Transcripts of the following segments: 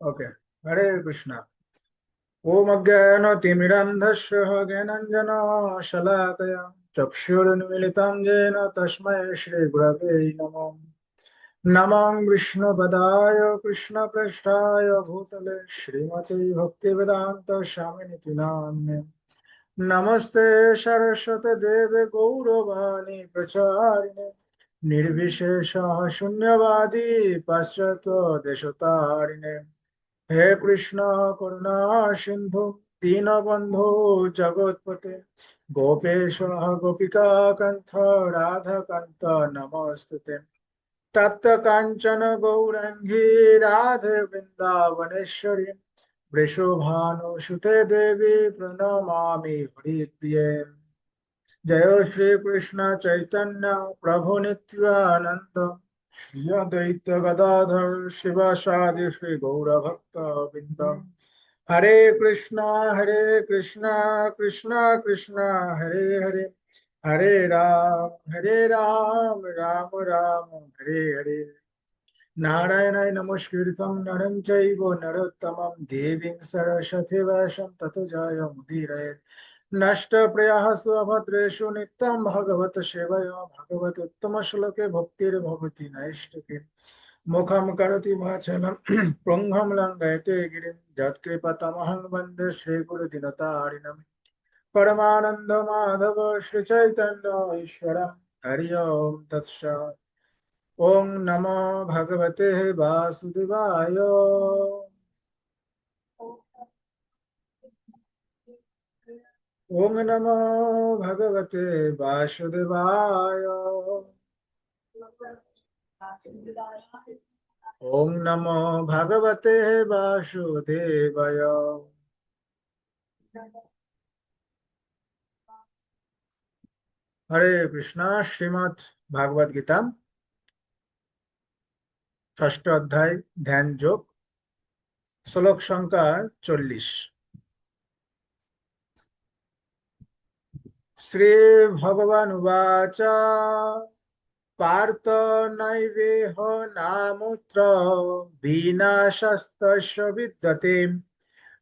Okay. हरे कृष्णा। ओम अज्ञानतिमिरन्धस्य ज्ञानाञ्जनशलाकया चक्षुरुन्मीलितं येन तस्मै श्रीगुरवे नमः। नमः विष्णुपदाय कृष्णप्रेष्ठाय भूतले श्रीमते भक्तिवेदान्त स्वामिनिति नाम्ने। नमस्ते सरस्वती देवे गौरवाणी प्रचारिणे निर्विशेष शून्यवादी पाश्चात्य देशतारिणे। हे कृष्ण करुणा सिंधु दीनबंधु जगत्पते गोपेश गोपिका कंठ राधा कांत नमस्तुते। तप्त कांचन गौरंगी राधे वृंदावनेश्वरी वृषभानुसुते देवी प्रणमामि हरिप्रिये। जय श्री कृष्ण चैतन्य प्रभु नित्यानंद श्री अद्वैत गदाधर शिवासादि श्री गौर भक्त बिंद। हरे कृष्णा कृष्णा कृष्णा हरे हरे हरे राम राम राम हरे हरे। नारायणाय नमस्कृतं नरं चैव नरोत्तमं देवीं सरस्वती व्यासं ततो जयमुदीरयेत्। नष्टप्रियः स्वभद्रेषु नित्यं भगवत सेवया भगवत उत्तमश्लोके भक्तिर्भवति नैष्टिकी। मुखं करोति वाचनं पुंहं लङ्घयते गिरिं यत्कृपतमहं वन्दे श्रीगुरुदिनतारिणम्। परमानंद माधव श्री चैतन्य ईश्वरं हरि ओम तत्सत्। ओम नमो भगवते वासुदेवाय। ओम नमो भगवते वासुदेवाय। ओम नमो भगवते वासुदेवाय। हरे कृष्णा। श्रीमद् भागवत गीता षष्ठ अध्याय ध्यान योग श्लोक संख्या 40। श्री भगवान उवाच पार्थ नैवेह नामुत्र विनाशस्तस्य विद्यते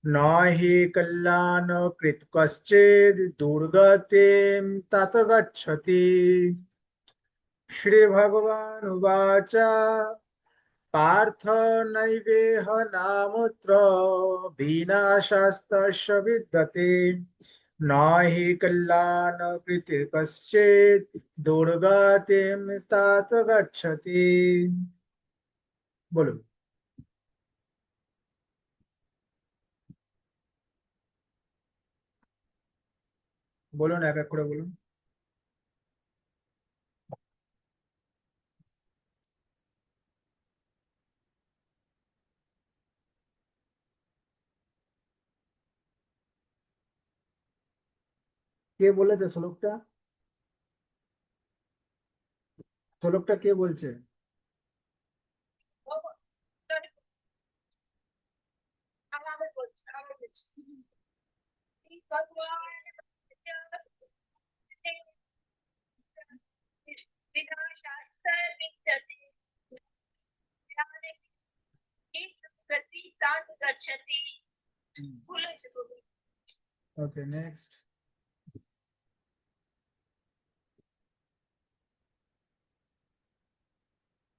न हि कल्याणकृत् कश्चित् दुर्गतिं तत गच्छति। श्री भगवान उवाच पार्थ नैवेह नामुत्र विनाशस्तस्य विद्यते न हि कल्याणकृत् कश्चित् दुर्गतिं तात गच्छति। बोलो। बोलो ना, एक एक করে বলুন। কে বলেছে শ্লোকটা? শ্লোকটা কে বলছে? ওকে, নেক্সট।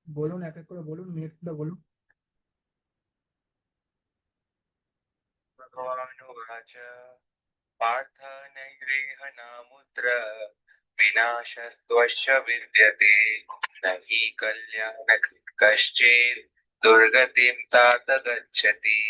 বলুন, এক এক করে বলুন, নেক্সটটা বলুন। भगवानुवाच पार्थ नैरेहनामुत्र विनाशस्त्वस्य विद्यते न हि कल्याणकृत् कश्चित् दुर्गतिं तात गच्छति।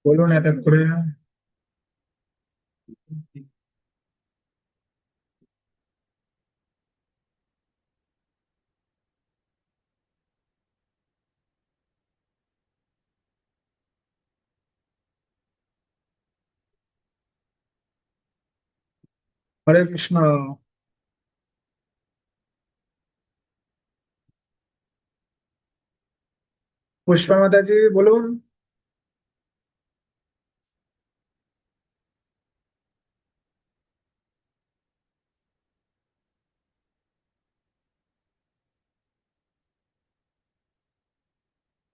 বলুন এক এক করে। হরে কৃষ্ণ। পুষ্পা মাতাজি বলুন।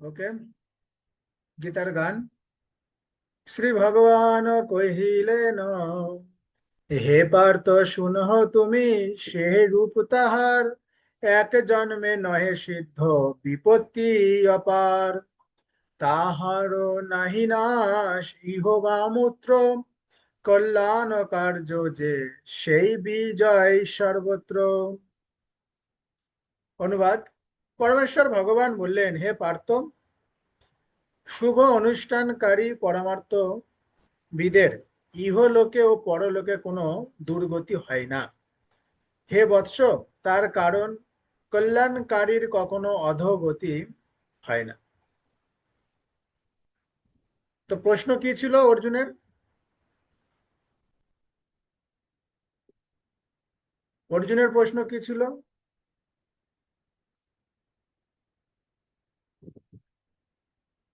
ওকে, গীতার গান। শ্রী ভগবান কহিলেন, হে পার্থ শুনহ তুমি, সে রূপ তাহার এক জন্মে নহে সিদ্ধ, বিপত্তি অপার। তাহার নাহি নাশ ইহ বা মূত্র, কল্যাণ কার্য যে সেই বিজয় সর্বত্র। অনুবাদ। পরমেশ্বর ভগবান বললেন, হে পার্থ, শুভ অনুষ্ঠানকারী পরমার্থ বিদের ইহলোকে ও পরলোকে কোনো দুর্গতি হয় না। হে বৎস, তার কারণ কল্যাণকারীর কখনো অধোগতি হয় না। তো প্রশ্ন কি ছিল অর্জুনের? অর্জুনের প্রশ্ন কি ছিল?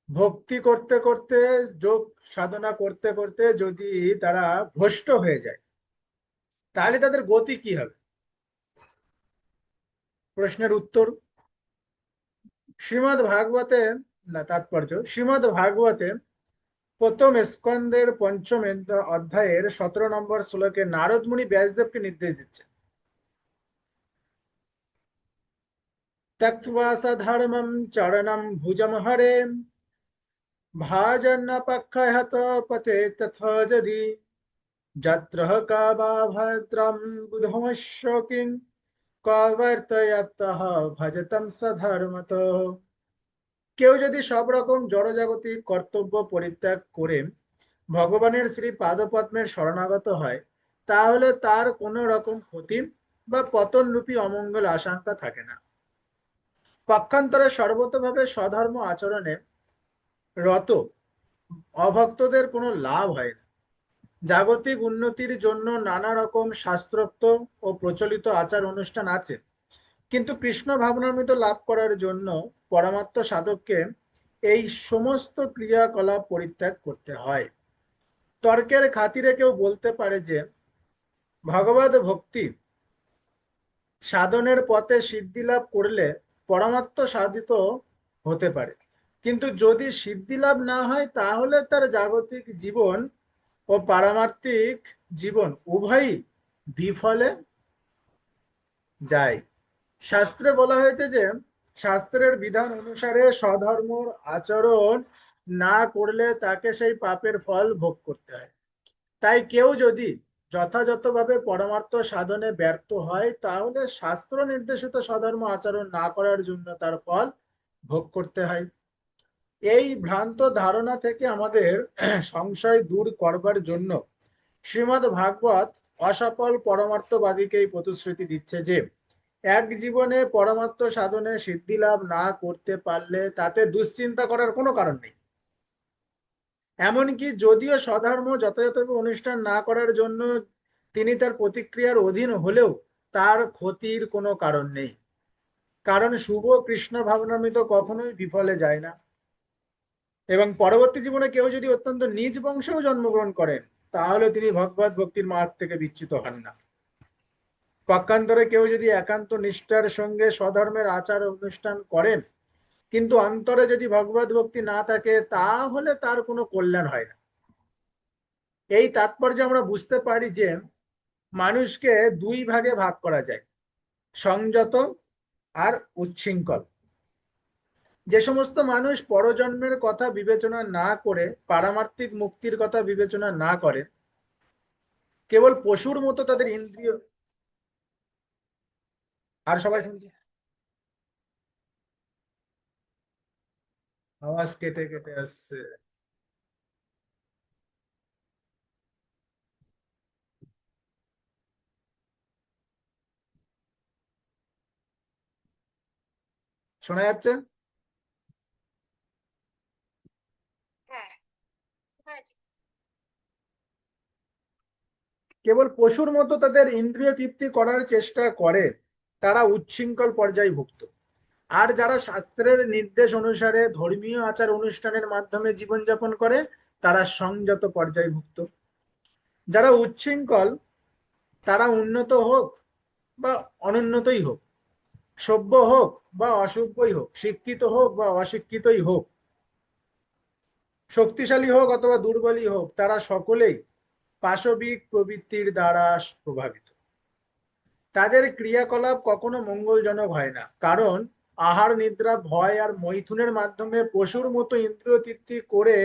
ভক্তি করতে করতে, যোগ সাধনা করতে করতে যদি তারা ভ্রষ্ট হয়ে যায়, তাহলে তাদের গতি কি হবে? প্রশ্নের উত্তর, শ্রীমদ্ ভাগবতে, না তাৎপর্য, শ্রীমদ্ ভাগবতে প্রথম স্কন্দের পঞ্চম অধ্যায়ের 17 নম্বর শ্লোকে নারদ মুনি ব্যাসদেবকে নির্দেশ দিচ্ছে, ত্যক্ত্বা সধর্মম চরণম ভুজম হরে, ভাজন্নপক্ষয়ত পতে তথা যদি, যত্র কাবা ভদ্রম বুধমস্য কিং কবর্তয়তঃ ভজতম সধর্মত। কেউ যদি সব রকম জড়জাগতিক কর্তব্য পরিত্যাগ করে ভগবানের শ্রী পাদপদ্মের শরণাগত হয়, তাহলে তার কোনো রকম ক্ষতি বা পতন রূপী অমঙ্গল আশঙ্কা থাকে না। পক্ষান্তরে সর্বতভাবে স্বধর্ম আচরণে রত অভক্তদের কোনো লাভ হয় না। জাগতিক উন্নতির জন্য নানা রকম শাস্ত্রোক্ত ও প্রচলিত আচার অনুষ্ঠান আছে, কিন্তু কৃষ্ণ ভাবনামৃত লাভ করার জন্য পরমাত্ম সাধককে এই সমস্ত ক্রিয়াকলাপ পরিত্যাগ করতে হয়। তর্কের খাতিরে কেউ বলতে পারে যে ভগবত ভক্তি সাধনের পথে সিদ্ধি লাভ করলে পরমাত্ম সাধিত হতে পারে, কিন্তু যদি সিদ্ধি লাভ না হয় তাহলে তার জাগতিক জীবন ও পারমার্থিক জীবন উভয়ই বিফলে যায়। শাস্ত্রে বলা হয়েছে যে শাস্ত্রের বিধান অনুসারে স্বধর্ম আচরণ না করলে তাকে সেই পাপের ফল ভোগ করতে হয়। তাই কেউ যদি যথাযথভাবে পরমার্থ সাধনে ব্যর্থ হয়, তাহলে শাস্ত্র নির্দেশিত স্বধর্ম আচরণ না করার জন্য তার ফল ভোগ করতে হয়। এই ভ্রান্ত ধারণা থেকে আমাদের সংশয় দূর করবার জন্য শ্রীমদ্ ভাগবত অসফল পরমার্থবাদীকে এই প্রতিশ্রুতি দিচ্ছে যে এক জীবনে পরমার্থ সাধনে সিদ্ধি লাভ না করতে পারলে তাতে দুশ্চিন্তা করার কোনো কারণ নেই। এমনকি যদিও স্বধর্ম যথাযথভাবে অনুষ্ঠান না করার জন্য তিনি তার প্রতিক্রিয়ার অধীন হলেও তার ক্ষতির কোনো কারণ নেই, কারণ শুভ কৃষ্ণ ভাবনামৃত কখনোই বিফলে যায় না। এবং পরবর্তী জীবনে কেউ যদি অত্যন্ত নিজ বংশেও জন্মগ্রহণ করেন, তাহলে তিনি ভগবত ভক্তির মার্গ থেকে বিচ্যুত হন না। পক্ষান্তরে কেউ যদি একান্ত নিষ্ঠার সঙ্গে স্বধর্মের আচার অনুষ্ঠান করেন, কিন্তু অন্তরে যদি ভগবত ভক্তি না থাকে, তাহলে তার কোনো কল্যাণ হয় না। এই তাৎপর্যে আমরা বুঝতে পারি যে মানুষকে দুই ভাগে ভাগ করা যায়, সংযত আর উচ্ছৃঙ্খল। যে সমস্ত মানুষ পরজন্মের কথা বিবেচনা না করে পারমার্থিক মুক্তির কথা বিবেচনা না করে, কেবল পশুর মতো তাদের ইন্দ্রিয়। আর সবাই শুনছে? আওয়াজ কেটে কেটে আসছে। শোনা যাচ্ছে? কেবল পশুর মতো তাদের ইন্দ্রিয় তৃপ্তি করার চেষ্টা করে তারা উচ্ছৃঙ্খল পর্যায়ভুক্ত। আর যারা শাস্ত্রের নির্দেশ অনুসারে ধর্মীয় আচার অনুষ্ঠানের মাধ্যমে জীবনযাপন করে তারা সংযত পর্যায়ভুক্ত। যারা উচ্ছৃঙ্খল তারা উন্নত হোক বা অনুন্নতই হোক, সভ্য হোক বা অসভ্যই হোক, শিক্ষিত হোক বা অশিক্ষিতই হোক, শক্তিশালী হোক অথবা দুর্বলই হোক, তারা সকলেই পাশবিক প্রবৃত্তির দ্বারা প্রভাবিত। তাদের ক্রিয়াকলাপ কখনো মঙ্গলজনক হয় না, কারণ আহার নিদ্রা ভয় আর মৈথুনের মাধ্যমে পশুর মতো ইন্দ্রিয় তৃপ্তি করে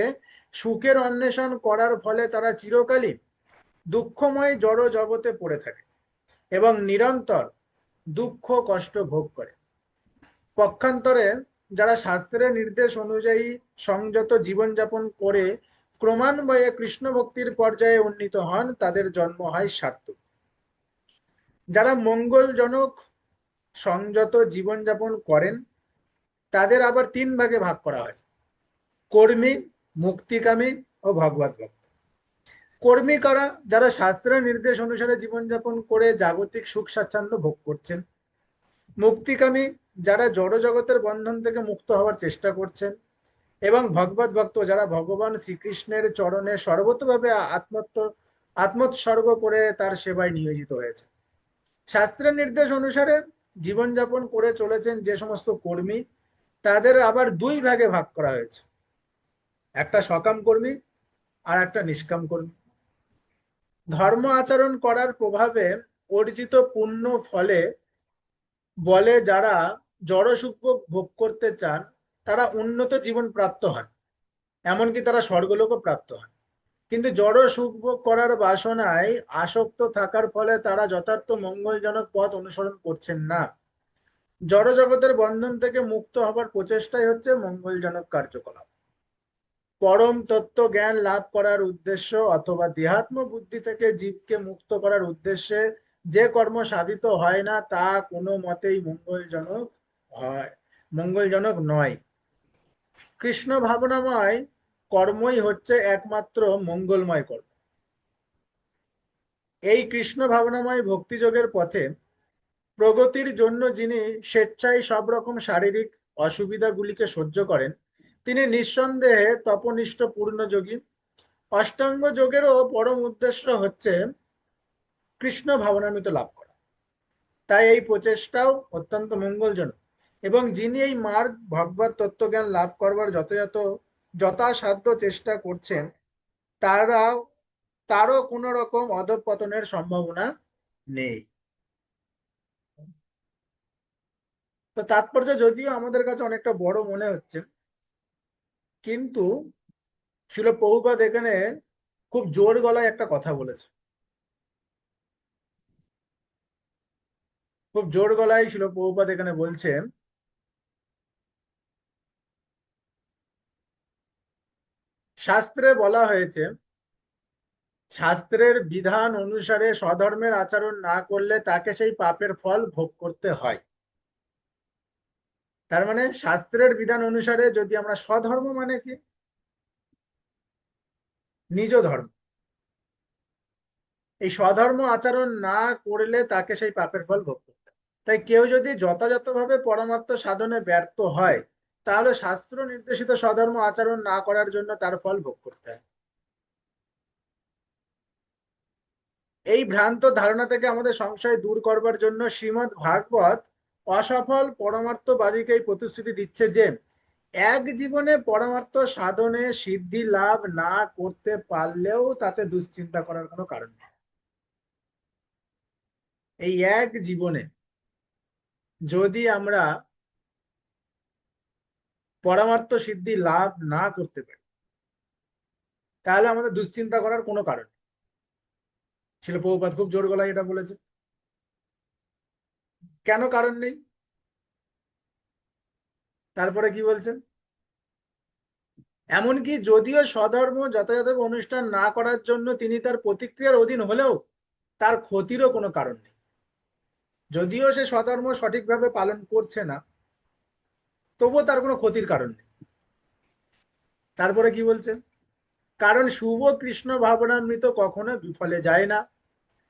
সুখের অন্বেষণ করার ফলে তারা চিরকালই দুঃখময় জড় জগতে পড়ে থাকে এবং নিরন্তর দুঃখ কষ্ট ভোগ করে। পক্ষান্তরে যারা শাস্ত্রের নির্দেশ অনুযায়ী সংযত জীবনযাপন করে ক্রমান্বয়ে কৃষ্ণ ভক্তির পর্যায়ে উন্নীত হন তাদের জন্ম হয় সার্থক। যারা মঙ্গলজনক সংযত জীবনযাপন করেন তাদের আবার তিন ভাগে ভাগ করা হয়: কর্মী, মুক্তিকামী ও ভগবত ভক্ত। কর্মী কারা? যারা শাস্ত্রের নির্দেশ অনুসারে জীবনযাপন করে জাগতিক সুখ স্বাচ্ছন্দ্য ভোগ করছেন। মুক্তিকামী, যারা জড় জগতের বন্ধন থেকে মুক্ত হওয়ার চেষ্টা করছেন। এবং ভগবত ভক্ত, যারা ভগবান শ্রীকৃষ্ণের চরণে সর্বতভাবে আত্মোৎসর্গ করে তার সেবায় নিয়োজিত হয়েছে। শাস্ত্রের নির্দেশ অনুসারে জীবনযাপন করে চলেছেন যে সমস্ত কর্মী তাদের আবার দুই ভাগে ভাগ করা হয়েছে: একটা সকাম কর্মী আর একটা নিষ্কাম কর্মী। ধর্ম আচরণ করার প্রভাবে অর্জিত পুণ্য ফলে বলে যারা জড় সুখ ভোগ করতে চান তারা উন্নত জীবন প্রাপ্ত হন, এমনকি তারা স্বর্গলোকও প্রাপ্ত হন। কিন্তু জড় সুখ ভোগ করার বাসনায় আসক্ত থাকার ফলে তারা যথার্থ মঙ্গলজনক পথ অনুসরণ করছেন না। জড় জগতের বন্ধন থেকে মুক্ত হবার প্রচেষ্টাই হচ্ছে মঙ্গলজনক কার্যকলাপ। পরম তত্ত্ব জ্ঞান লাভ করার উদ্দেশ্য অথবা দেহাত্ম বুদ্ধি থেকে জীবকে মুক্ত করার উদ্দেশ্যে যে কর্ম সাধিত হয় না তা কোনো মতেই মঙ্গলজনক নয়। কৃষ্ণ ভাবনাময় কর্মই হচ্ছে একমাত্র মঙ্গলময় কর্ম। এই কৃষ্ণ ভাবনাময় ভক্তিযোগের পথে প্রগতির জন্য যিনি স্বেচ্ছায় সব রকম শারীরিক অসুবিধাগুলিকে সহ্য করেন তিনি নিঃসন্দেহে তপনিষ্ঠ পূর্ণযোগী। অষ্টাঙ্গ যোগেরও পরম উদ্দেশ্য হচ্ছে কৃষ্ণ ভাবনামৃত লাভ করা। তাই এই প্রচেষ্টাও অত্যন্ত মঙ্গলজনক এবং যিনি এই মার্গ ভগবত তত্ত্বজ্ঞান লাভ করবার যথাসাধ্য চেষ্টা করছেন তারও কোনো রকম অধঃপতনের সম্ভাবনা নেই। তো তাৎপর্য যদিও আমাদের কাছে অনেকটা বড় মনে হচ্ছে, কিন্তু শিল প্রভুপাদ এখানে খুব জোর গলায় একটা কথা বলেছে। খুব জোর গলায় শিল প্রভুপাদ এখানে বলছেন, শাস্ত্রে বলা হয়েছে শাস্ত্রের বিধান অনুসারে স্বধর্মের আচরণ না করলে তাকে সেই পাপের ফল ভোগ করতে হয়। তার মানে শাস্ত্রের বিধান অনুসারে যদি আমরা স্বধর্ম মানে কি? নিজ ধর্ম। এই স্বধর্ম আচরণ না করলে তাকে সেই পাপের ফল ভোগ করতে হয়। তাই কেউ যদি যথাযথভাবে পরমার্থ সাধনে ব্যর্থ হয় তাহলে শাস্ত্র নির্দেশিত স্বধর্ম আচরণ না করার জন্য তার ফল ভোগ করতে হয়। এই ভ্রান্ত ধারণা থেকে আমাদের সংশয় দূর করবার জন্য শ্রীমদ্ ভাগবত অসফল পরমার্থবাদীকে প্রতিশ্রুতি দিচ্ছে যে এক জীবনে পরমার্থ সাধনে সিদ্ধি লাভ না করতে পারলেও তাতে দুশ্চিন্তা করার কোনো কারণ নেই। এই এক জীবনে যদি আমরা পরমার্থ সিদ্ধি লাভ না করতে পারি তাহলে আমাদের দুশ্চিন্তা করার কোনো কারণ নেই। শিল প্রভুপাদ খুব জোর গলায় এটা বলেছে। কেন কারণ নেই? তারপরে কি বলছেন? এমনকি যদিও স্বধর্ম যথাযথ অনুষ্ঠান না করার জন্য তিনি তার প্রতিক্রিয়ার অধীন হলেও তার ক্ষতিরও কোনো কারণ নেই। যদিও সে স্বধর্ম সঠিকভাবে পালন করছে না তবুও তার কোনো ক্ষতির কারণ নেই। তারপরে কি বলছেন? কারণ শুভ কৃষ্ণ ভাবনামৃত কখনো বিফলে যায় না।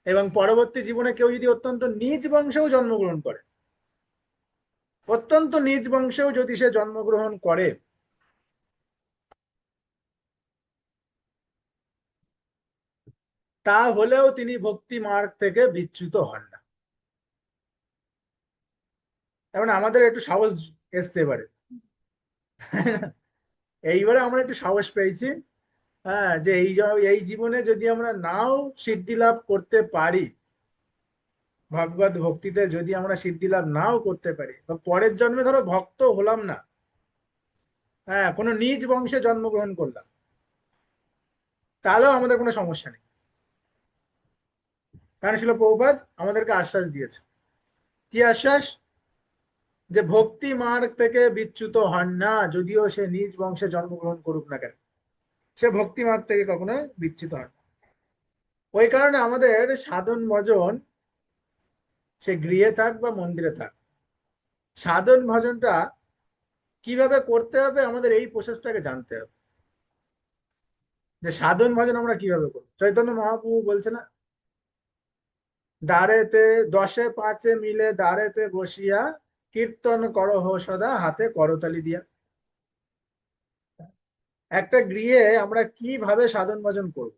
এবং পরবর্তী জীবনে কেউ যদি অত্যন্ত নিজ বংশেও জন্মগ্রহণ করে, অত্যন্ত নিজ বংশেও যদি সে জন্মগ্রহণ করে, তা হলেও তিনি ভক্তি মার্গ থেকে বিচ্যুত হন না। এখন আমাদের একটু সাহস এসছে এবারে। এইবারে আমরা একটু সাহস পেয়েছি। হ্যাঁ, যে এই জীবনে যদি আমরা নাও সিদ্ধি লাভ করতে পারি, ভগবত ভক্তিতে যদি আমরা সিদ্ধি লাভ নাও করতে পারি, বা পরের জন্মে ধরো ভক্ত হলাম না, হ্যাঁ, কোনো নিজ বংশে জন্মগ্রহণ করলাম, তাহলেও আমাদের কোনো সমস্যা নেই। কারণ শিল প্রভুপাদ আমাদেরকে আশ্বাস দিয়েছে। কি আশ্বাস? যে ভক্তি মার্গ থেকে বিচ্যুত হন না, যদিও সে নিজ বংশে জন্মগ্রহণ করুক না কেন, সে ভক্তি মার্গ থেকে কখনো বিচ্যুত হন না। ওই কারণে আমাদের সাধন ভজন, সে গৃহে থাক বা মন্দিরে থাক, সাধন ভজনটা কিভাবে করতে হবে আমাদের এই প্রসেসটাকে জানতে হবে। যে সাধন ভজন আমরা কিভাবে করবো, চৈতন্য মহাপ্রভু বলছে না, দ্বারেতে 10-5 মিলে দ্বারেতে বসিয়া কীর্তন করহ সদা হাতে করতালি দিয়া। একটা গৃহে আমরা কিভাবে সাধন ভজন করব,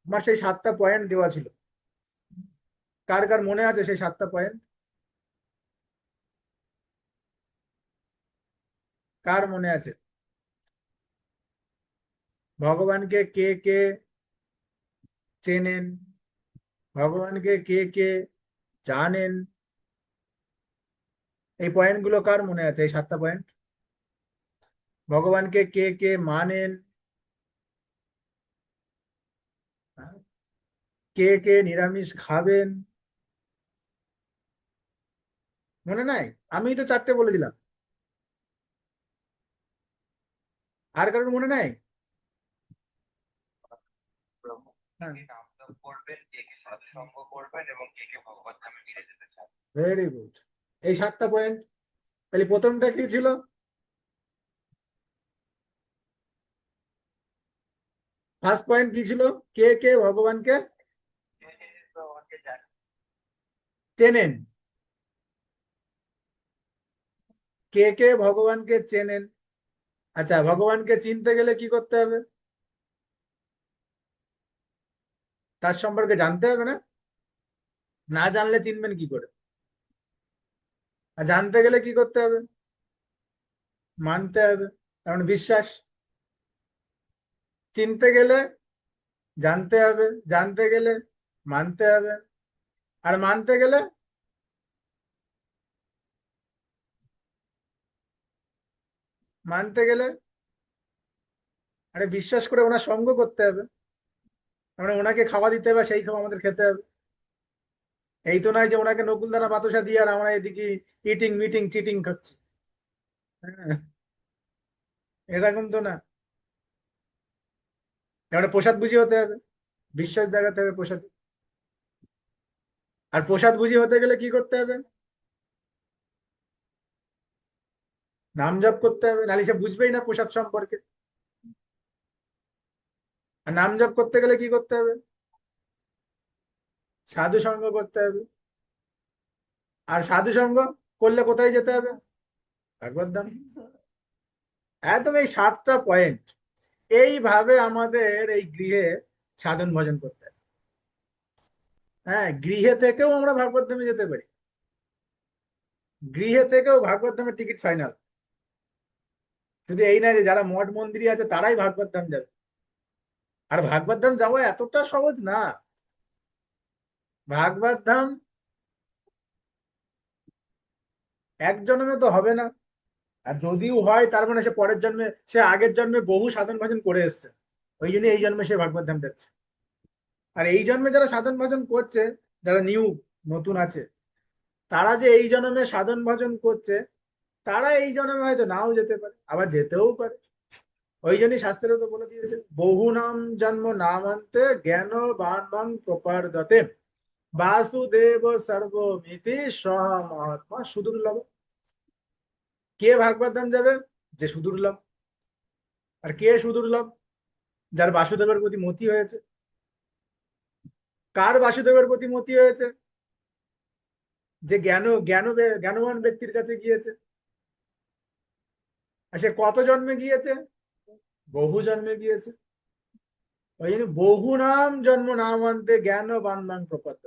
আমার সেই 7টা পয়েন্ট দেওয়া ছিল। কার কার মনে আছে সেই 7টা পয়েন্ট? কার মনে আছে? ভগবানকে কে কে চেনেন, ভগবানকে কে কে জানেন, এই পয়েন্টগুলো কার মনে আছে? এই 7টা পয়েন্ট। ভগবানকে কে কে মানেন, কে কে নিরামিষ খাবেন, মনে নাই? আমি তো 4টে বলে দিলাম, আর কারোর মনে নাই? প্রভু হ্যাঁ, কে নাম জপ করবেন, কে কে সৎসঙ্গ করবেন এবং কে কে ভগবত ধামে ফিরে যেতে চান। Very good. এই 7টা পয়েন্ট। তাহলে প্রথমটা কি ছিল? ফার্স্ট পয়েন্ট কি ছিল? কে কে ভগবানকে কে কে ভগবানকে জানেন। চেনেন, কে কে ভগবানকে চেনেন। আচ্ছা, ভগবানকে চিনতে গেলে কি করতে হবে? তার সম্পর্কে জানতে হবে না? না জানলে চিনবেন কি করে? আর জানতে গেলে কি করতে হবে? মানতে হবে, কারণ বিশ্বাস। চিনতে গেলে জানতে হবে, জানতে গেলে মানতে হবে, আর মানতে গেলে, মানতে গেলে আরে বিশ্বাস করে ওনার সঙ্গ করতে হবে। মানে ওনাকে খাওয়া দিতে হবে, সেই খাওয়া আমাদের খেতে হবে। এই তো নয় যে ওনাকে নকুলদানা বাতাসা দিয়ে আর আমরা এদিকে ইটিং মিটিং চিটিং খাচ্ছি। হ্যাঁ, এরকম তো না। এবারে প্রসাদ বুঝি হতে হবে, বিশ্বাস জাগাতে হবে প্রসাদ। আর প্রসাদ বুঝি হতে গেলে কি করতে হবে? নাম জপ করতে হবে, নাহলে সে বুঝবেই না প্রসাদ সম্পর্কে। আর নাম জপ করতে গেলে কি করতে হবে? সাধু সঙ্গ করতে হবে। আর সাধু সঙ্গ করলে কোথায় যেতে হবে? ভাগবত ধাম। একদম এই 7টা পয়েন্ট, এইভাবে আমাদের এই গৃহে সাধন ভজন করতে হবে। হ্যাঁ, গৃহে থেকেও আমরা ভাগবত ধামে যেতে পারি, গৃহে থেকেও ভাগবত ধামের টিকিট ফাইনাল। শুধু এই না যে যারা মঠ মন্দিরে আছে তারাই ভাগবত ধাম যাবে। আর ভাগবত ধাম যাওয়া এতটা সহজ না। ভাগবত ধাম এক জন্মে তো হবে না। আর যদিও হয় তার মানে সে পরের জন্মে, সে আগের জন্মে বহু সাধন ভজন করে এসছে, ওই জন্য এই জন্মে সে ভাগবত ধাম যাচ্ছে। আর এই জন্মে যারা সাধন ভজন করছে, যারা নতুন আছে, তারা যে এই জন্মে সাধন ভজন করছে, তারা এই জন্মে হয়তো নাও যেতে পারে, আবার যেতেও পারে। ওই জন্যই শাস্ত্রে তো বলে দিয়েছে, বহু নাম জন্ম নামান্তে জ্ঞান বান প্রপারদতে বাসুদেব সর্বমিতি সহ মহাত্মা সুদুর্লভ। কে ভাগবত ধাম যাবে? যে সুদুর্লভ। আর কে সুদুর্লভ? যার বাসুদেবের প্রতি মতি হয়েছে। কার বাসুদেবের প্রতি মতি হয়েছে? যে জ্ঞানবান ব্যক্তির কাছে গিয়েছে। আর সে কত জন্মে গিয়েছে? বহু জন্মে গিয়েছে। ওই জন্য বহু নাম জন্ম নামান্তে জ্ঞানবান বান প্রপদ্য।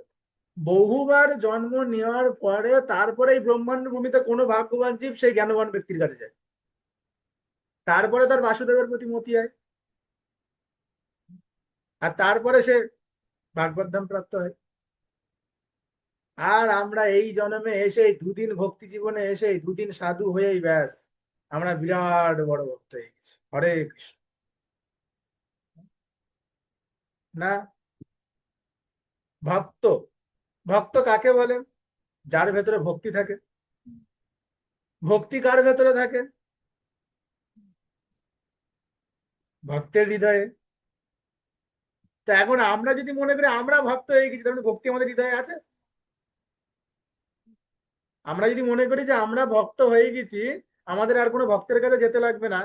বহুবার জন্ম নেওয়ার পরে তারপরে এই ব্রহ্মাণ্ড ভূমিতে কোনো ভাগ্যবান জীব সেই জ্ঞানবান ব্যক্তির কাছে যায়, তারপরে তার বাসুদেবের প্রতি মতি হয়, আর তারপরে সে ভাগবত ধাম প্রাপ্ত হয়। আর আমরা এই জন্মে এসেই দুদিন ভক্তি জীবনে এসেই দুদিন সাধু হয়েই ব্যাস আমরা বিরাট বড় ভক্ত হয়ে গেছি। হরে কৃষ্ণ। না, ভক্ত, ভক্ত কাকে বলে? যার ভেতরে ভক্তি থাকে। ভক্তি কার ভেতরে থাকে? ভক্তের হৃদয়ে। তো এখন আমরা যদি মনে করি আমরা ভক্ত হয়ে গেছি, তাহলে ভক্তি আমাদের হৃদয়ে আছে? আমরা যদি মনে করি যে আমরা ভক্ত হয়ে গেছি, আমাদের আর কোনো ভক্তের কাছে যেতে লাগবে না,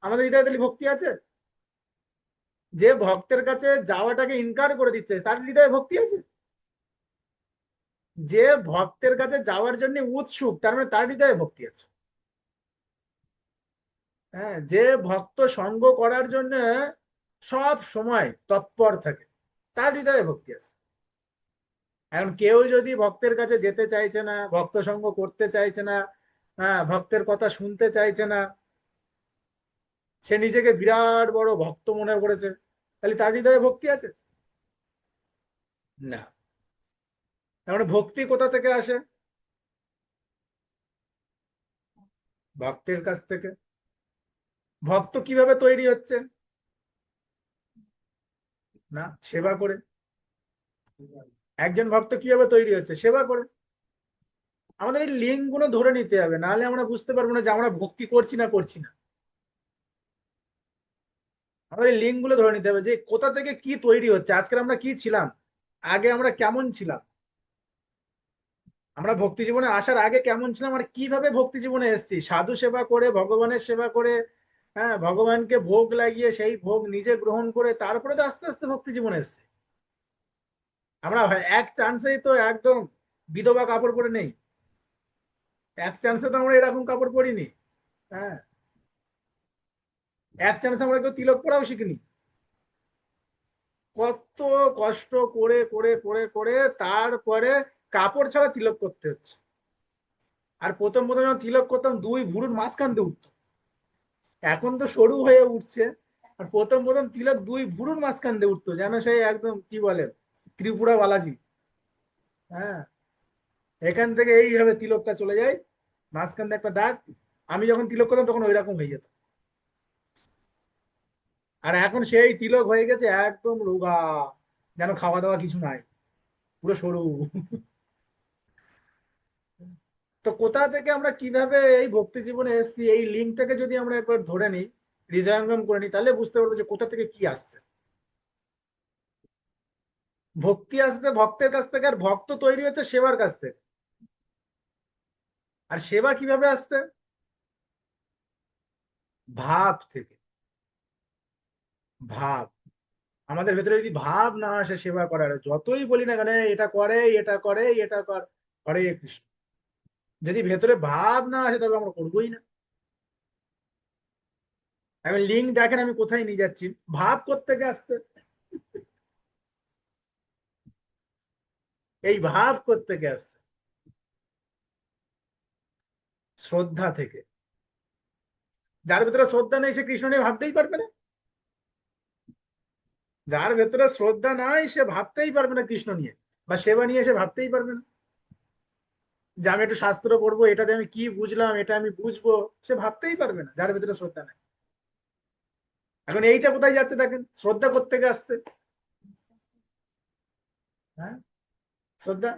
আমাদের হৃদয়ে তাহলে ভক্তি আছে? যে ভক্তের কাছে যাওয়াটাকে ইনকার করে দিচ্ছে তার হৃদয়ে ভক্তি আছে? যে ভক্তের কাছে যাওয়ার জন্য উৎসুক তার মানে তার হৃদয়ে ভক্তি আছে। হ্যাঁ, যে ভক্ত সঙ্গ করার জন্য সব সময় তৎপর থাকে তার হৃদয়ে ভক্তি আছে। এখন কেউ যদি ভক্তের কাছে যেতে চাইছে না, ভক্ত সঙ্গ করতে চাইছে না, হ্যাঁ, ভক্তের কথা শুনতে চাইছে না, সে নিজেকে বিরাট বড় ভক্ত মনে করেছে, তাহলে তার হৃদয়ে ভক্তি আছে? না। তার মানে ভক্তি কোথা থেকে আসে? ভক্তের কাছ থেকে। ভক্ত কিভাবে তৈরি হচ্ছে? না, সেবা করে। একজন ভক্ত কিভাবে তৈরি হচ্ছে? সেবা করে। আমাদের এই লিঙ্ক গুলো ধরে নিতে হবে, নাহলে আমরা বুঝতে পারবো না যে আমরা ভক্তি করছি না করছি না। আমাদের এই লিঙ্ক গুলো ধরে নিতে হবে যে কোথা থেকে কি তৈরি হচ্ছে, আজকে আমরা কি ছিলাম, আগে আমরা কেমন ছিলাম, আমরা ভক্তি জীবনে আসার আগে কেমন ছিলাম, আর কিভাবে ভক্তি জীবনে এসেছি সাধু সেবা করে, ভগবানের সেবা করে, হ্যাঁ, ভগবানকে ভোগ লাগিয়ে সেই ভোগ নিজে গ্রহণ করে তারপরে তো আস্তে আস্তে ভক্তি জীবনে এসেছি। আমরা এক চান্সেই তো একদম বিধবা কাপড় পরে নেই, এক চান্সে তো আমরা এরকম কাপড় পরিনি। হ্যাঁ, এক চান্সে আমরা কেউ তিলক পরাও শিখিনি। কত কষ্ট করে করে করে করে তারপরে কাপড় ছাড়া তিলক করতে হচ্ছে। আর প্রথম প্রথম যখন তিলক করতাম দুই ভুরুর মাঝখান দিয়ে উঠতো, এখন তো সরু হয়ে উঠছে। আর প্রথম প্রথম তিলক দুই ভুরুর মাঝখান দিয়ে উঠতো, যেন সেই একদম কি বলে ত্রিপুরা বালাজি। হ্যাঁ, এখান থেকে এইভাবে তিলকটা চলে যায়, মাঝখান দিয়ে একটা দাগ। আমি যখন তিলক করতাম তখন ওইরকম হয়ে যেত। আর এখন সেই তিলক হয়ে গেছে একদম রোগা, যেন খাওয়া দাওয়া কিছু নাই, পুরো সরু। তো কোথা থেকে আমরা কিভাবে এই ভক্তি জীবনে এসেছি এই লিঙ্কটাকে যদি আমরা একবার ধরে নিই, হৃদয়ঙ্গম করে নিই, তাহলে বুঝতে পারবো যে কোথা থেকে কি আসছে। ভক্তি আসছে ভক্তের কাছ থেকে, আর ভক্ত তৈরি হচ্ছে সেবার কাছ থেকে। আর সেবা কিভাবে আসছে? ভাব থেকে। ভাব, আমাদের ভেতরে যদি ভাব না আসে সেবা করার, যতই বলি না কেন এটা করে এটা করে এটা কর, হরে কৃষ্ণ, যদি ভেতরে ভাব না আসে তবে আমরা করবোই না। আমি লিঙ্ক দেখেন আমি কোথায় নিয়ে যাচ্ছি, ভাব থেকে আসছে। এই ভাব থেকে আসছে শ্রদ্ধা থেকে। যার ভেতরে শ্রদ্ধা নেই সে কৃষ্ণ নিয়ে ভাবতেই পারবে না। যার ভেতরে শ্রদ্ধা নাই সে ভাবতেই পারবে না কৃষ্ণ নিয়ে, বা সেবা নিয়ে সে ভাবতেই পারবে না। যে আমি একটু শাস্ত্র পড়বো, এটাতে আমি কি বুঝলাম এটা আমি বুঝবো, সে ভাবতেই পারবে না যার ভেতরে শ্রদ্ধা নাই। এখন এইটা কোথায় যাচ্ছে দেখেন, শ্রদ্ধা থেকে আসছে। হ্যাঁ, শ্রদ্ধা।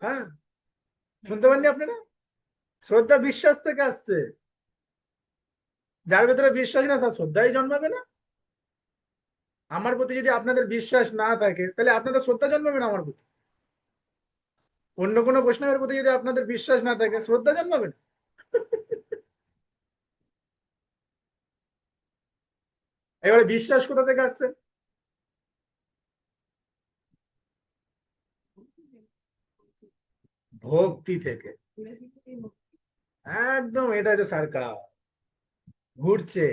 হ্যাঁ, শুনতে পাননি আপনারা? শ্রদ্ধা বিশ্বাস থেকে আসছে। যার ভেতরে বিশ্বাস না তার শ্রদ্ধাই জন্মাবে না। আমার প্রতি যদি আপনাদের বিশ্বাস না থাকে তাহলে আপনাদের শ্রদ্ধা জন্মাবে না আমার প্রতি। অন্য কোনো বৈষ্ণবের প্রতি যদি আপনাদের বিশ্বাস না থাকে শ্রদ্ধা জন্মাবে না। এবারে বিশ্বাস কোথা থেকে আসছে? ভক্তি থেকে। একদম, এটা হচ্ছে সার্কাস। ঘুরছে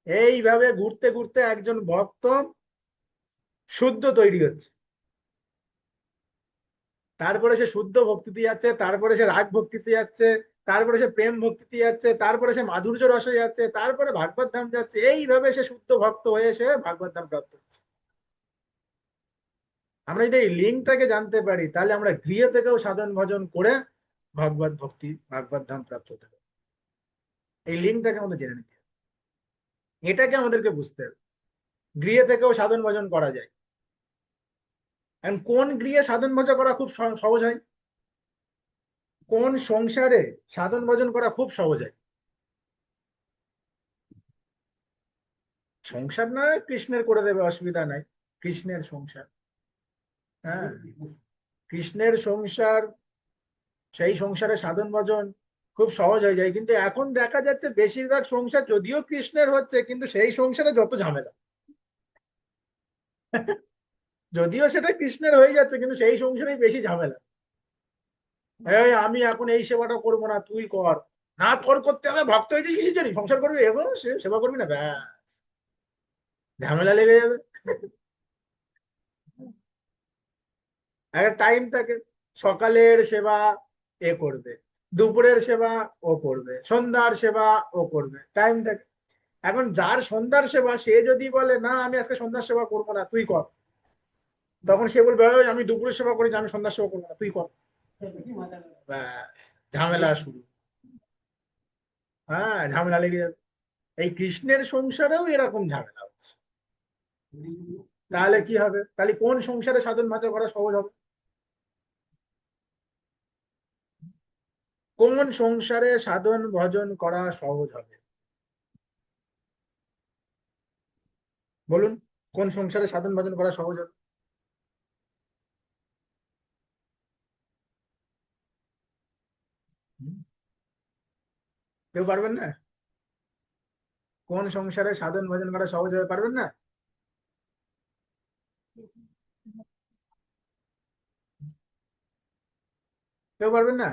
এইভাবে, ঘুরতে ঘুরতে একজন ভক্ত শুদ্ধ তৈরি হচ্ছে, তারপরে সে শুদ্ধ ভক্তিতে যাচ্ছে, তারপরে সে রাগ ভক্তিতে যাচ্ছে, তারপরে সে প্রেম ভক্তিতে যাচ্ছে, তারপরে সে মাধুর্য রসে যাচ্ছে, তারপরে ভাগবত ধাম যাচ্ছে। এইভাবে সে শুদ্ধ ভক্ত হয়ে সে ভাগবত ধাম প্রাপ্ত হচ্ছে। আমরা যদি এই লিঙ্কটাকে জানতে পারি, তাহলে আমরা গৃহ থেকেও সাধন ভজন করে ভগবত ভক্তি, ভাগবত ধাম প্রাপ্ত হতে পারি। এই লিঙ্কটাকে আমাদের জেনে নিতে হবে, এটাকে আমাদেরকে বুঝতে হবে। গৃহ থেকেও সাধন ভজন করা যায়। এখন কোন গৃহে সাধন ভজন করা খুব সহজ হয়? কোন সংসারে সাধন ভজন করা খুব সহজ হয়? সংসার নয়, কৃষ্ণের করে দেবে, অসুবিধা নাই। কৃষ্ণের সংসার, হ্যাঁ, কৃষ্ণের সংসার, সেই সংসারে সাধন ভজন খুব সহজ হয়ে যায়। কিন্তু এখন দেখা যাচ্ছে বেশিরভাগ সংসার যদিও কৃষ্ণের হচ্ছে, কিন্তু সেই সংসারে যত ঝামেলা। যদিও সেটা কৃষ্ণের হয়ে যাচ্ছে, কিন্তু সেই সংসারেই বেশি ঝামেলা। এই আমি এখন এই সেবাটা করবো না, তুই কর। না, তোর করতে হবে, ভক্ত হয়েছিস কিসের জন্য? সংসার করবি, এখন সেবা করবি না, ব্যাস ঝামেলা লেগে যাবে। একটা টাইম থাকে, সকালের সেবা এ করবে, দুপুরের সেবা ও করবে, সন্ধ্যার সেবা ও করবে, টাইম থাকে। এখন যার সন্ধ্যার সেবা, সে যদি বলে না আমি আজকে সন্ধ্যার সেবা করবো না, তুই কর, তখন সে বলবে "ওই, আমি দুপুরের সেবা করেছি, আমি সন্ধ্যার সেবা করবো না, তুই কর"। ব্যাস, ঝামেলা শুরু। হ্যাঁ, ঝামেলা লেগে যাবে। এই কৃষ্ণের সংসারেও এরকম ঝামেলা হচ্ছে। তাহলে কি হবে? তাহলে কোন সংসারে সাধন ভজন করা সহজ হবে? কোন সংসারে সাধন ভজন করা সহজ হবে? বলুন, কোন সংসারে সাধন ভজন করা সহজ হবে? হুম, কেউ পারবেন না? কোন সংসারে সাধন ভজন করা সহজ হবে, পারবেন না? কেউ পারবেন না?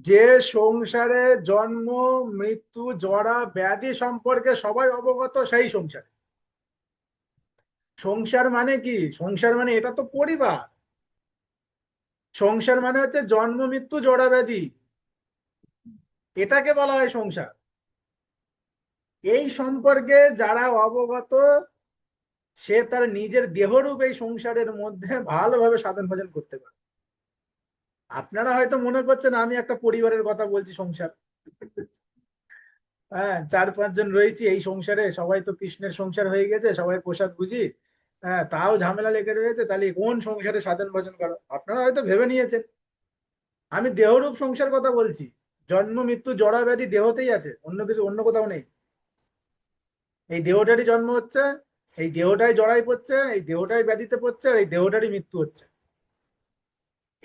যে সংসারে জন্ম, মৃত্যু, জরা ব্যাধি সম্পর্কে সবাই অবগত, সেই সংসারে। সংসার মানে কি? সংসার মানে এটা তো পরিবার। সংসার মানে হচ্ছে জন্ম, মৃত্যু, জরা ব্যাধি, এটাকে বলা হয় সংসার। এই সম্পর্কে যারা অবগত, সে তার নিজের দেহরূপ এই সংসারের মধ্যে ভালোভাবে সাধন ভজন করতে পারে। আপনারা হয়তো মনে করছেন আমি একটা পরিবারের কথা বলছি, সংসার, হ্যাঁ, 4-5 জন রয়েছি এই সংসারে, সবাই তো কৃষ্ণের সংসার হয়ে গেছে, সবাই প্রসাদ বুঝি, হ্যাঁ, তাও ঝামেলা লেগে রয়েছে, তাহলে কোন সংসারে সাধন ভজন করো? আপনারা হয়তো ভেবে নিয়েছেন আমি দেহরূপ সংসার কথা বলছি। জন্ম, মৃত্যু, জরা ব্যাধি দেহতেই আছে, অন্য কিছু অন্য কোথাও নেই। এই দেহটারই জন্ম হচ্ছে, এই দেহটাই জড়াই পড়ছে, এই দেহটাই ব্যাধিতে পড়ছে, আর এই দেহটারই মৃত্যু হচ্ছে।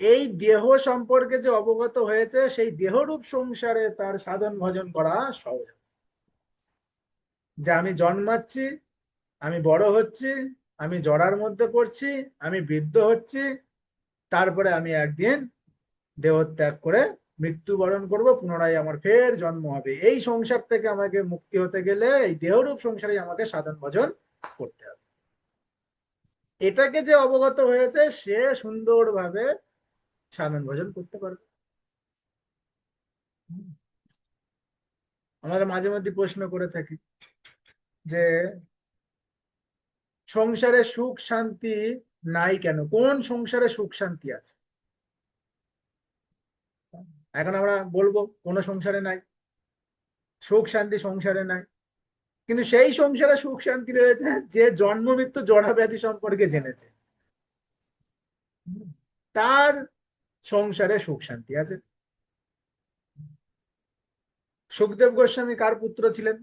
এই দেহ সম্পর্কে যে অবগত হয়েছে, সেই দেহরূপ সংসারে তার সাধন ভজন করা সহজ। যে আমি জন্মাচ্ছি, আমি বড় হচ্ছি, আমি জরার মধ্যে পড়ছি, আমি বৃদ্ধ হচ্ছি, তারপরে আমি একদিন দেহ ত্যাগ করে মৃত্যুবরণ করব, পুনরায় আমার ফের জন্ম হবে। এই সংসার থেকে আমাকে মুক্তি হতে গেলে এই দেহরূপ সংসারে আমাকে সাধন ভজন করতে হবে। এটাকে যে অবগত হয়েছে, সে সুন্দরভাবে সাধন ভজন করতে পারবে। আমরা মাঝে মধ্যে প্রশ্ন করে থাকি যে সংসারে সুখ শান্তি নাই কেন? কোন সংসারে সুখ শান্তি আছে? এখন আমরা বলবো কোন সংসারে নাই, সুখ শান্তি সংসারে নাই। কিন্তু সেই সংসারে সুখ শান্তি রয়েছে যে জন্ম, মৃত্যু, জরা ব্যাধি সম্পর্কে জেনেছে, তার সংসারে সুখ শান্তি আছে। সুখদেব গোস্বামী কার পুত্র ছিলেন?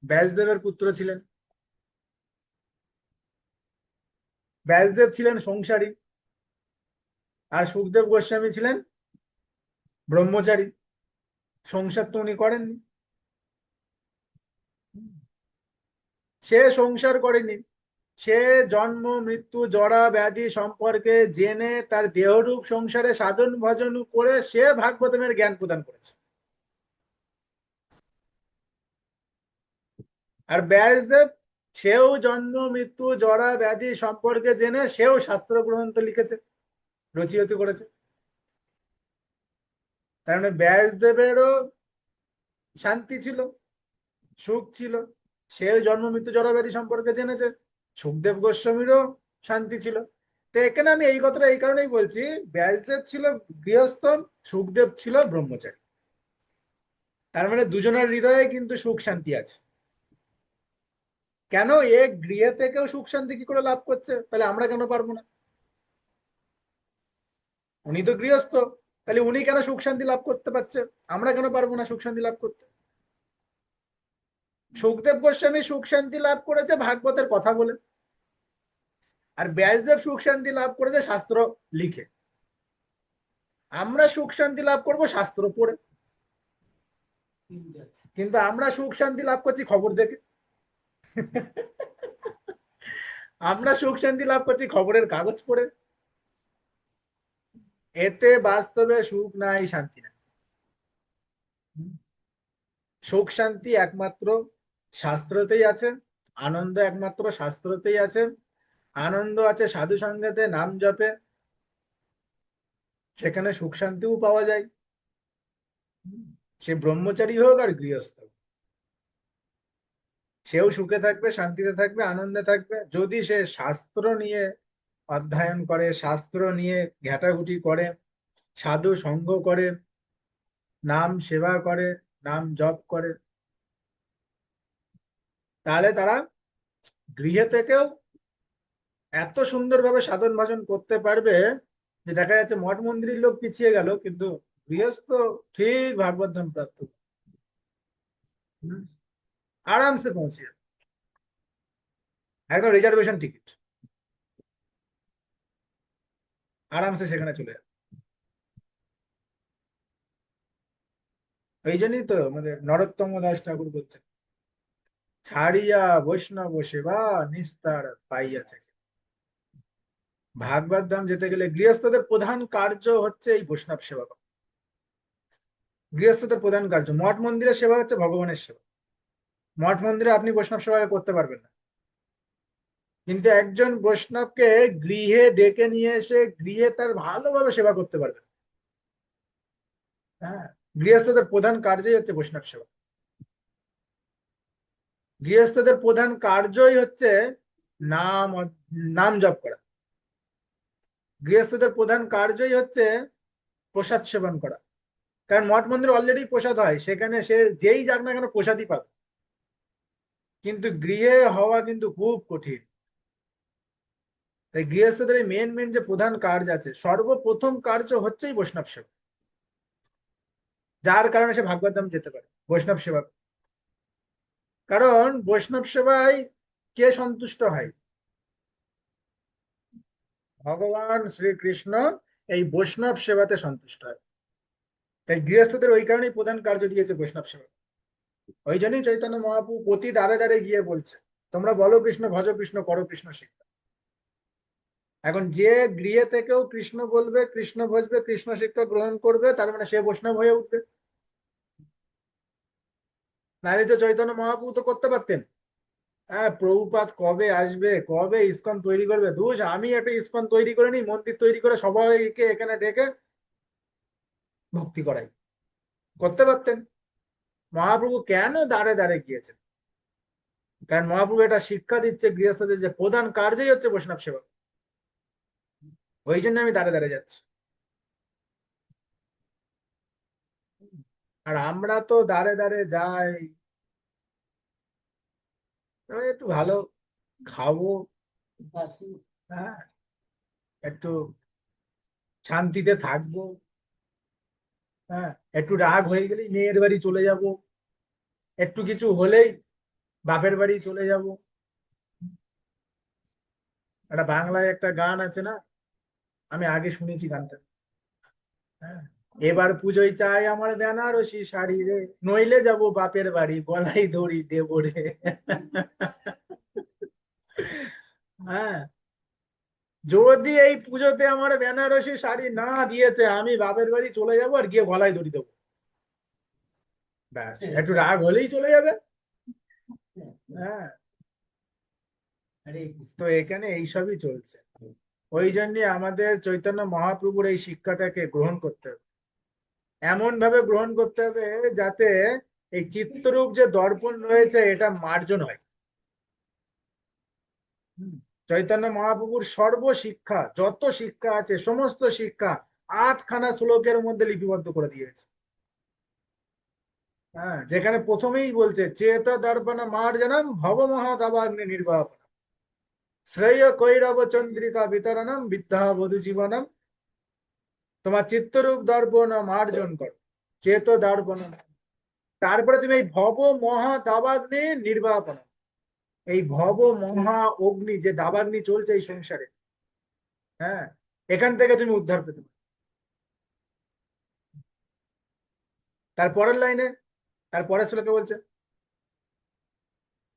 ব্যাসদেবের পুত্র ছিলেন। ব্যাসদেব ছিলেন সংসারী, আর সুখদেব গোস্বামী ছিলেন ব্রহ্মচারী। সংসার তো উনি করেননি। সে সংসার করেনি, সে জন্ম মৃত্যু জরা ব্যাধি সম্পর্কে জেনে তার দেহরূপ সংসারে সাধন ভজন করে সে ভাগবতমের জ্ঞান প্রদান করেছে। আর ব্যাসদেব, সেও জন্ম মৃত্যু জরা ব্যাধি সম্পর্কে জেনে সেও শাস্ত্র গ্রন্থ লিখেছে, রচিত করেছে। তার মানে ব্যাসদেবেরও শান্তি ছিল, সুখ ছিল, সেও জন্ম মৃত্যু জরা ব্যাধি সম্পর্কে জেনেছে। সুখদেব গোস্বামীরও শান্তি ছিল। তো এখানে আমি এই কথাটা এই কারণেই বলছি, ব্যাসদেব ছিল গৃহস্থ, সুখদেব ছিল ব্রহ্মচারী। তার মানে দুজনের হৃদয়ে কিন্তু সুখ শান্তি আছে। কেন? এ গৃহে থেকেও সুখ শান্তি কি করে লাভ করছে, তাহলে আমরা কেন পারবো না? উনি তো গৃহস্থ, তাহলে উনি কেন সুখ শান্তি লাভ করতে পারছে, আমরা কেন পারবো না সুখ শান্তি লাভ করতে? সুখদেব গোস্বামী সুখ শান্তি লাভ করেছে ভাগবতের কথা বলে, আর ব্যাসদেব সুখ শান্তি লাভ করেছে শাস্ত্র লিখে। আমরা সুখ শান্তি লাভ করব শাস্ত্র পড়ে, কিন্তু আমরা সুখ শান্তি লাভ করছি খবর দেখে। আমরা সুখ শান্তি লাভ করছি খবরের কাগজ পড়ে। এতে বাস্তবে সুখ নাই, শান্তি নাই। সুখ শান্তি একমাত্র শাস্ত্রতেই আছে, আনন্দ একমাত্র শাস্ত্রতেই আছে। আনন্দ আছে সাধু সঙ্গেতে, নাম জপে, সেখানে সুখ শান্তিও পাওয়া যায়। সে ব্রহ্মচারী হোক আর গৃহস্থ, সেও সুখে থাকবে, শান্তিতে থাকবে, আনন্দে থাকবে, যদি সে শাস্ত্র নিয়ে অধ্যয়ন করে, শাস্ত্র নিয়ে ঘেটাঘুটি করে, সাধু সঙ্গ করে, নাম সেবা করে, নাম জপ করে, তাহলে তারা গৃহে থেকেও এত সুন্দরভাবে সাধন ভাষণ করতে পারবে যে দেখা যাচ্ছে মঠ মন্দিরের লোক পিছিয়ে গেল, কিন্তু গৃহস্থ ঠিক ভাগবত ধাম প্রাপ্ত। হুম, আরামসে পৌঁছে যাবে, একদম রিজার্ভেশন টিকিট, আরামসে সেখানে চলে যাবে। এই জন্যই তো আমাদের নরোত্তম দাস ঠাকুর বলছেন, ছাড়িয়া বৈষ্ণব সেবা নিস্তার পাইয়াছে। ভাগবত ধাম যেতে গেলে গৃহস্থদের প্রধান কার্য হচ্ছে এই বৈষ্ণব সেবা করা। গৃহস্থদের প্রধান কার্য, মঠ মন্দিরের সেবা হচ্ছে ভগবানের সেবা। মঠ মন্দিরে আপনি বৈষ্ণব সেবা করতে পারবেন না, কিন্তু একজন বৈষ্ণবকে গৃহে ডেকে নিয়ে এসে গৃহে তার ভালোভাবে সেবা করতে পারবেন। হ্যাঁ, গৃহস্থদের প্রধান কার্যই হচ্ছে বৈষ্ণব সেবা। গৃহস্থদের প্রধান কার্যই হচ্ছে নাম নাম জপ করা। গৃহস্থদের প্রধান কার্যই হচ্ছে প্রসাদ সেবন করা। কারণ মঠ মন্দির অলরেডি প্রসাদ হয়, সেখানে সে যেই যাক না কেন প্রসাদই পাবে। কিন্তু গৃহে হওয়া কিন্তু খুব কঠিন। তাই গৃহস্থদের এই মেন মেন যে প্রধান কার্য আছে, সর্বপ্রথম কার্য হচ্ছেই বৈষ্ণব সেবা, যার কারণে সে ভাগবত ধাম যেতে পারে বৈষ্ণব সেবা। কারণ বৈষ্ণব সেবায় কে সন্তুষ্ট হয়? ভগবান শ্রীকৃষ্ণ এই বৈষ্ণব সেবাতে সন্তুষ্ট হয়। তাই গৃহস্থদের ওই কারণেই প্রধান কার্য দিয়েছে বৈষ্ণব সেবা। ওই জন্যই চৈতন্য মহাপ্রভু প্রতি দ্বারে দ্বারে গিয়ে বলছে, তোমরা বলো কৃষ্ণ, ভজ কৃষ্ণ, করো কৃষ্ণ শিক্ষা। এখন যে গৃহে থেকেও কৃষ্ণ বলবে, কৃষ্ণ ভজবে, কৃষ্ণ শিক্ষা গ্রহণ করবে, তার মানে সে বৈষ্ণব হয়ে উঠবে। নারী তো চৈতন্য মহাপ্রভু তো করতে পারতেন, হ্যাঁ প্রভুপাদ কবে আসবে, কবে ইসকন তৈরি করবে, ধুস আমি একটা ইসকন তৈরি করে নি, মন্দির তৈরি করে সবাইকে এখানে ডেকে ভক্তি করাই, করতে পারতেন। মহাপ্রভু কেন দাঁড়ে দাঁড়ে গিয়েছেন? কারণ মহাপ্রভু এটা শিক্ষা দিচ্ছে গৃহস্থদের যে প্রধান কার্যই হচ্ছে বৈষ্ণব সেবা। ওই জন্য আমি দাঁড়ে দাঁড়ে যাচ্ছি। আর আমরা তো দাঁড়ে দাঁড়ে যাই, একটু ভালো খাবো, হ্যাঁ, একটু শান্তিতে থাকবো, হ্যাঁ, একটু রাগ হয়ে গেলেই মেয়ের বাড়ি চলে যাব, একটু কিছু হলেই বাপের বাড়ি চলে যাব। একটা বাংলায় একটা গান আছে না, আমি আগে শুনেছি গানটা, হ্যাঁ, এবার পুজোয় চাই আমার বেনারসি শাড়ি রে, নইলে যাব বাপের বাড়ি, গলায় দড়ি দেব রে। হ্যাঁ, যদি এই পুজোতে আমার বেনারসি শাড়ি না দিয়েছে, আমি বাপের বাড়ি চলে যাবো আর গিয়ে গলায় দড়ি দেবো, ব্যাস, একটু রাগ হলেই চলে যাবে। হ্যাঁ, তো এখানে এইসবই চলছে। ওই জন্য আমাদের চৈতন্য মহাপ্রভুর এই শিক্ষাটাকে গ্রহণ করতে হবে, এমন ভাবে গ্রহণ করতে হবে যাতে এই চিত্তরূপ যে দর্পণ রয়েছে এটা মার্জন হয়। চৈতন্য মহাপ্রভুর সর্বশিক্ষা, যত শিক্ষা আছে সমস্ত শিক্ষা 8খানা শ্লোকের মধ্যে লিপিবদ্ধ করে দিয়েছে। হ্যাঁ, যেখানে প্রথমেই বলছে চেত দর্পণ মার্জনম ভব মহাদাবাগ্নি নির্বাপন শ্রেয় কৈরব চন্দ্রিকা বিতরণম বিদ্যা বধু জীবনম। তোমার চিত্তরূপ দর্পণ মার্জন করো, চেত দর্পণ, তারপরে তুমি এই ভব মহা দাবাগ্নি নির্বাপন, এই ভব মহা অগ্নি যে দাবাগ্নি চলছে এই সংসারে, হ্যাঁ, এখান থেকে তুমি উদ্ধার পেতে পারো। তারপরের লাইনে, তারপরের শ্লোকে বলছে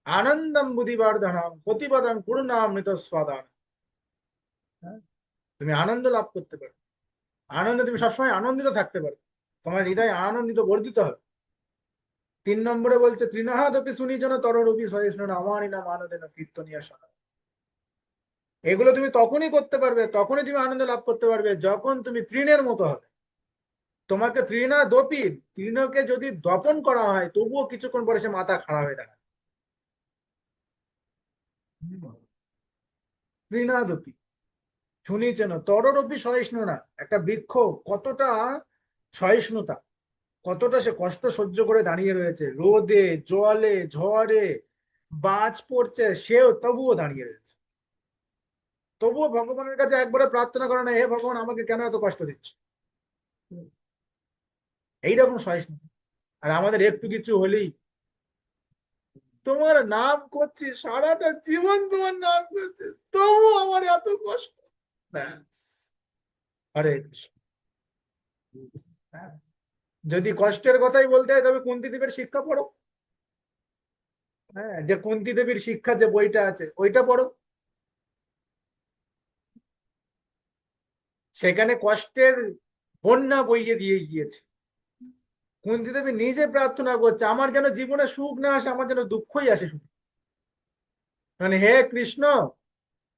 আনন্দম বুদ্ধিবর্ধনম প্রতিপদম পূর্ণামৃত স্বাদান। তুমি আনন্দ লাভ করতে পারো, আনন্দে তুমি সবসময় আনন্দিত থাকতে পারো, তোমার হৃদয় আনন্দিত বর্ধিত হবে। 3 নম্বরে বলছে তৃণহাদপি সুনিজন তররূপী সহিষ্ণু আমানি না মানদেন কীর্তনীয় সদা। এগুলো তুমি তখনই করতে পারবে, তখনই তুমি আনন্দ লাভ করতে পারবে যখন তুমি তৃণের মতো হবে। তোমাকে তৃণা দপি, তৃণকে যদি দপন করা হয় তবুও কিছুক্ষণ পরে সে মাথা খাড়া হয়ে দাঁড়ায়। তৃণাদপি শুনিছেন তররূপী সহিষ্ণু না, একটা বৃক্ষ কতটা সহিষ্ণুতা, কতটা সে কষ্ট সহ্য করে দাঁড়িয়ে রয়েছে, রোদে জলে ঝড়ে বাজ পড়ছে সেও তবুও দাঁড়িয়ে রয়েছে, তবুও ভগবানের কাছে একবারে প্রার্থনা করে না, হে ভগবান আমাকে কেন এত কষ্ট দিচ্ছ। এইরকম সহিষ্ণুতা। আর আমাদের একটু কিছু হলেই তোমার নাম করছি, সারাটা জীবন তোমার নাম করছি, তবু আমার এত কষ্ট, ব্যাস। হরে কৃষ্ণ। হ্যাঁ, যদি কষ্টের কথাই বলতে হয় তবে কুন্তী দেবীর শিক্ষা পড়ো। হ্যাঁ, যে কুন্তী দেবীর শিক্ষা যে বইটা আছে ওইটা পড়ো, সেখানে কষ্টের বন্যা বইয়ে দিয়ে গিয়েছে। কুন্তী দেবী নিজে প্রার্থনা করছে আমার যেন জীবনে সুখ না আসে, আমার যেন দুঃখই আসে শুধু, মানে হে কৃষ্ণ,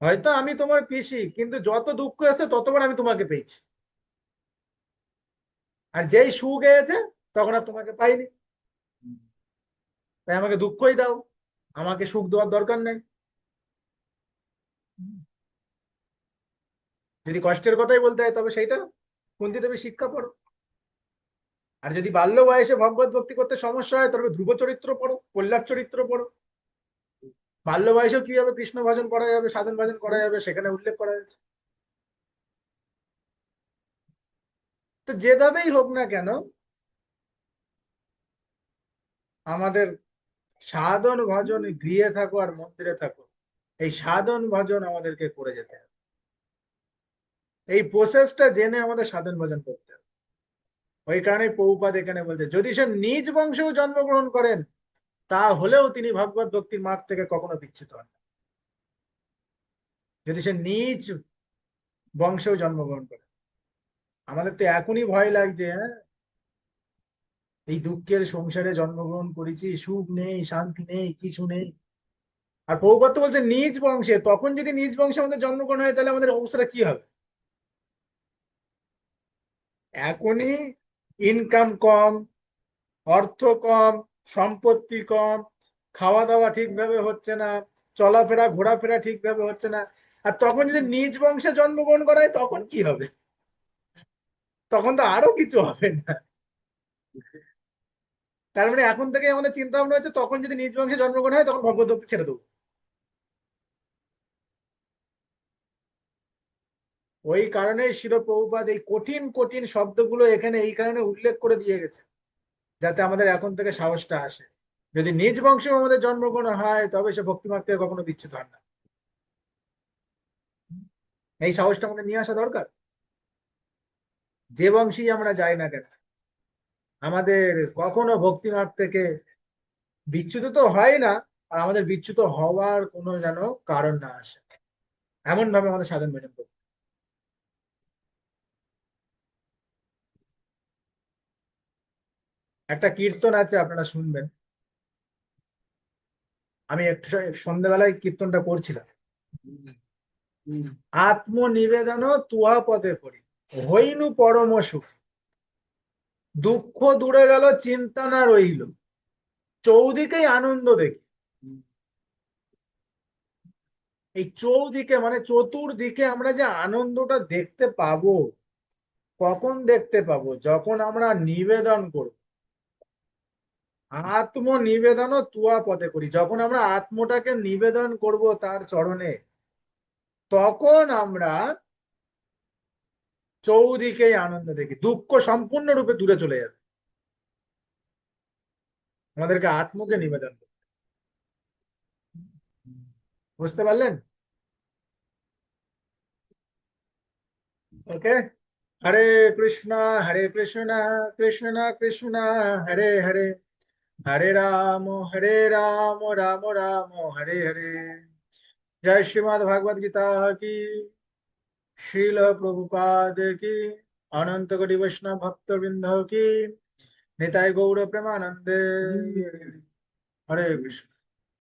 হয়তো আমি তোমার পিসি কিন্তু যত দুঃখ এসে ততবার আমি তোমাকে পেয়েছি, আর যেই সুখ এসেছে তখন আর তোমাকে পাইনি, তাই আমাকে দুঃখই দাও, আমাকে সুখ দেওয়ার দরকার নেই। যদি কষ্টের কথাই বলতে হয় তবে সেইটা কুন্তী দেবী শিক্ষা পড়ো। আর যদি বাল্য বয়সে ভগবত ভক্তি করতে সমস্যা হয় তবে ধ্রুব চরিত্র পড়ো, প্রহ্লাদ চরিত্র পড়ো। বাল্য বয়সেও কিভাবে কৃষ্ণ ভজন করা যাবে, সাধন ভজন করা যাবে সেখানে উল্লেখ করা হয়েছে। তো যেভাবেই হোক না কেন আমাদের সাধন ভজন, গৃহে থাকো আর মন্দিরে থাকো, এই সাধন ভজন আমাদেরকে করে যেতে হবে, এই প্রসেসটা জেনে আমাদের সাধন ভজন করতে হবে। ওই কারণে প্রভুপাদ এখানে বলছে যদি সে নিজ বংশেও জন্মগ্রহণ করেন তাহলেও তিনি ভগবত ভক্তির মার্গ থেকে কখনো বিচ্যুত হন না। যদি সে নিজ বংশেও জন্মগ্রহণ করে, আমাদের তো এখনই ভয় লাগছে, হ্যাঁ, এই দুঃখের সংসারে জন্মগ্রহণ করেছি, সুখ নেই শান্তি নেই কিছু নেই। আর প্রভুপাদ তো বলছে নিজ বংশে, তখন যদি নিজ বংশে আমাদের জন্মগ্রহণ হয় তাহলে আমাদের অবস্থাটা কি হবে। এখনই ইনকাম কম, অর্থ কম, সম্পত্তি কম, খাওয়া দাওয়া ঠিকভাবে হচ্ছে না, চলাফেরা ঘোরাফেরা ঠিকভাবে হচ্ছে না, আর তখন যদি নিজ বংশে জন্মগ্রহণ করা হয় তখন কি হবে, তখন তো আরো কিছু হবে না। তার মানে এখন থেকে আমাদের চিন্তা ভাবনা হচ্ছে তখন যদি নিজ বংশে জন্মগ্রহণ হয় তখন ভগবত ভক্তি ছেড়ে দেবো। ওই কারণে শিল প্রভুপাদ এই কঠিন কঠিন শব্দগুলো এখানে এই কারণে উল্লেখ করে দিয়ে গেছে, যাতে আমাদের এখন থেকে সাহসটা আসে, যদি নিজ বংশে আমাদের জন্মগ্রহণ হয় তবে সে ভক্তিমার্গ থেকে কখনো বিচ্যুত হয় না। এই সাহসটা আমাদের নিয়ে আসা দরকার। যে বংশেই আমরা যাই না কেন আমাদের কখনো ভক্তিমার্গ থেকে বিচ্যুত তো হয় না, আর আমাদের বিচ্যুত হওয়ার কোনো যেন কারণ না আসে। এমন ভাবে আমাদের সাধন ভজন করতে। একটা কীর্তন আছে, আপনারা শুনবেন। আমি একটু সন্ধ্যেবেলায় কীর্তনটা করছিলাম। আত্মনিবেদন তুয়া পদে করি, হইনু পরম সুখ, দুঃখ দূরে গেল চিন্তা না রইল, চৌদিকেই আনন্দ দেখি। এই চৌদিকে মানে চতুর্দিকে আমরা যে আনন্দটা দেখতে পাবো, কখন দেখতে পাবো? যখন আমরা নিবেদন করব। আত্মনিবেদন তুয়া পদে করি, যখন আমরা আত্মটাকে নিবেদন করব তার চরণে, তখন আমরা চৌদিকেই আনন্দ দেখি, দুঃখ সম্পূর্ণরূপে দূরে চলে যাবে। আমাদেরকে আত্মকে নিবেদন করতে। বুঝতে পারলেন? ওকে। হরে কৃষ্ণ, হরে কৃষ্ণ, কৃষ্ণ কৃষ্ণ, হরে হরে, হরে রাম, হরে রাম, রাম রাম, হরে হরে। जय श्रीमद् भागवत गीता की, श्रील प्रभुपाद की, अनंत कोटि वैष्णव भक्त वृंद की, निताय गौर प्रेमानंदे। हरे कृष्ण।